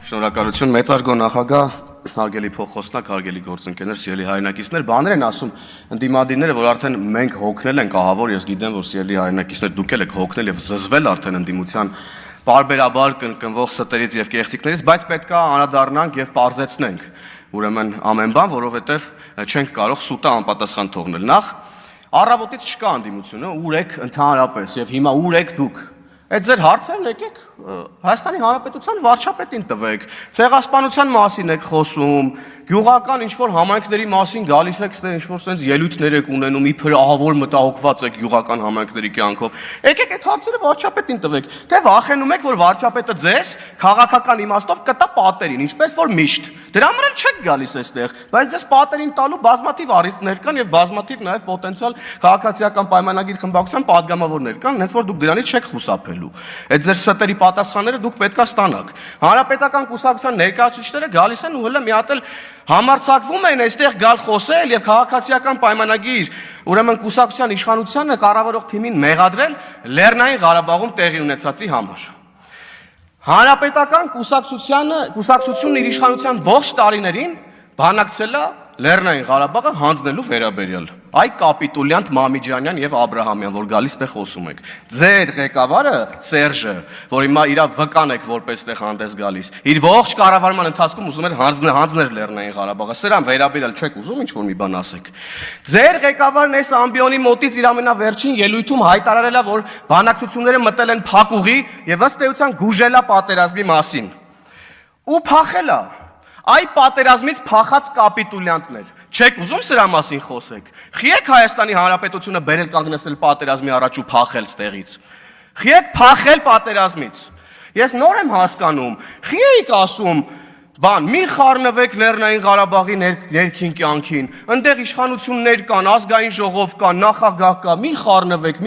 Շնորհակալություն մեծարգո նախագահ, հարգելի փոխոստնակ, հարգելի գործընկերներ, սիրելի հայրենակիցներ, բաներ են ասում ընդդիմադիրները, որ արդեն մենք հոգնել ենք ահավոր, ես գիտեմ, որ սիրելի հայրենակիցներ դուք եք հոգնել եւ զզվել արդեն ընդդիմության բարբերաբար կնկնվող ստերից եւ կեղծիքներից, բայց պետք է անդրադառնանք եւ պարզեցնենք ուրեմն ամեն բան, որովհետեւ չենք կարող սուտը անպատասխան թողնել։ Նախ առավոտից չկա ընդդիմությունը, ուր եք ընդհանրապես եւ հիմա ուր եք դուք։ Այդ ձեր հարցերն եկեք Հայաստանի Հանրապետության վարչապետին տվեք, ցեղասպանության մասին եք խոսում, գյուղական ինչ-որ համայնքների մասին գալիս եք, ինչ-որ sense ելույթներ եք ունենում, իբր ահավոր մտահոգված եք գյուղական համայնքների կյանքով։ Եկեք այդ հարցերը վարչապետին տվեք, թե վախենում եք, որ վարչապետը ձեզ քաղաքական իմաստով կտա պատերին, ինչպես որ միշտ։ Դրա համար էլ չեք գալիս այստեղ, բայց ձեզ պատերին տալու բազմաթիվ առիթներ կան եւ բազմաթիվ նաեւ պոտենցիալ քաղաքացիական պայմանագիր խմբակցության падգամավորներ կան, հենց որ դուք դրանից չեք խուսափելու։ Այդ ձեր ստերի պատասխանները դուք պետք է ստանաք։ Հանրապետական կուսակցության ներկայացուցիչները գալիս են ու հələ մի հատ էլ համարձակվում են այստեղ գալ խոսել եւ քաղաքացիական պայմանագիր, ուրեմն կուսակցության իշխանությանը կառավարող թիմին մեղադրել Լեռնային Ղարաբաղում տեղի ունեցածի համար։ Հանրապետական կուսակցությունն իր իշխանության ողջ տարիներին բանակցել է Լեռնային Ղարաբաղը հանձնելու վերաբերյալ։ Այ կապիտուլյանտ Մամիջանյան եւ Աբրահամյան, որ գալիս տեղ խոսում եք։ Ձեր ղեկավարը Սերժը, որ հիմա իր վկան եք որպես տեղ հանդես գալիս, իր ողջ կառավարման ընթացքում ուզում էր հանձնել Լեռնային Ղարաբաղը։ Սրան վերաբերյալ չեք ուզում ինչ-որ մի բան ասեք։ Ձեր ղեկավարն այս ամբիոնի մոտից իր ամենավերջին ելույթում հայտարարել է, որ բանակցությունները մտել են փակուղի եւ ըստ էության գուժելա պատերազմի մասին։ Ու փախել է։ Այ պատերազմից փախած կապիտուլյանտներ, չեք ուզում սրա մասին խոսեք։ Խի եք Հայաստանի Հանրապետությունը բերել կանգնեցել պատերազմի առաջ ու փախել ստեղից։ Խի եք փախել պատերազմից։ Ես նոր եմ հասկանում, խի էիք ասում, մի խառնվեք Լեռնային Ղարաբաղի ներքին կյանքին, ընդեղ իշխանություններ կան, ազգային ժողով կա, նախագահ կա, մի խառնվեք,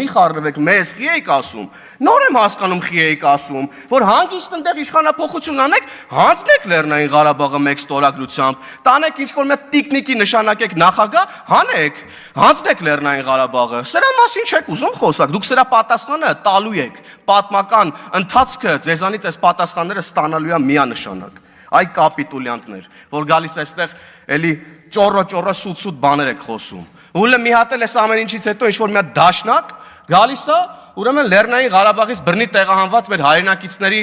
մեզ խի էիք ասում։ Նոր եմ հասկանում խի էիք ասում, որ հանգիստ ընդեղ իշխանափոխություն անեք, հանձնեք Լեռնային Ղարաբաղը մեկ ստորագրությամբ, տանեք ինչ-որ մի տիկնիկի նշանակեք նախագահ, հանեք, հանձնեք Լեռնային Ղարաբաղը։ Սրա մասին չեք ուզում խոսակ, դուք սրա պատասխանը տալու եք, պատմական ընթացքը ձեզանից այս պատասխանները ստանալու է միանշանակ։ Այ կապիտուլյանտներ, որ գալիս այստեղ էլի ճոռո սուտ բաներ եք խոսում։ Ուլը մի հատ էլ էս ամեն ինչից հետո ինչ-որ մի հատ դաշնակ գալիս է, ուրեմն Լեռնային Ղարաբաղից բռնի տեղահանված մեր հայրենակիցների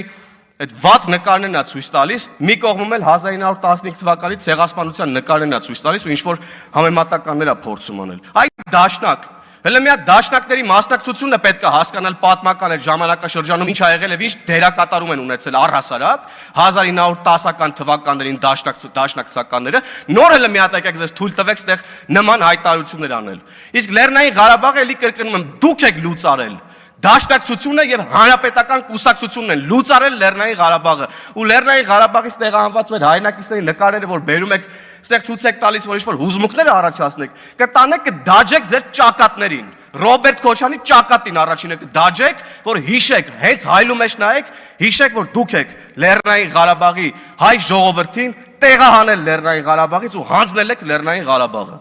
այդ վատ նկարներն է ցույց տալիս, մի կողմում էլ 1915 թվականի ցեղասպանության նկարներն է ցույց տալիս ու ինչ-որ համեմատականներ է փորձում անել։ Այ դաշնակ Հələ մի հատ դաշնակների մասնակցությունը պետք է հասկանալ պատմական այդ ժամանակաշրջանում ինչ ա եղել եւ ինչ դերակատարում են ունեցել առհասարակ 1910-ական թվականներին դաշնակցականները նոր հələ մի հատ եկեք ձեզ թույլ տվեք ստեղ նման հայտարարություններ անել։ Իսկ Լեռնային Ղարաբաղը էլի կրկնում եմ դուք եք լուծարել Դաշնակցությունը եւ հանրապետական կուսակցությունն են լուծարել Լեռնային Ղարաբաղը ու Լեռնային Ղարաբաղից տեղահանված մեր հայրենակիցների նկարները որ բերում եք ստեղ ցույց եք տալիս որ ինչ-որ հուզմունքներ առաջացնեք կտանեք կդաջեք ձեր ճակատներին Ռոբերտ Քոչյանի ճակատին առաջինը կդաջեք որ հիշեք հենց հայլու մեջ նայեք հիշեք որ դուք եք Լեռնային Ղարաբաղի հայ ժողովրդին տեղահանել Լեռնային Ղարաբաղից ու հանձնել եք Լեռնային Ղարաբաղը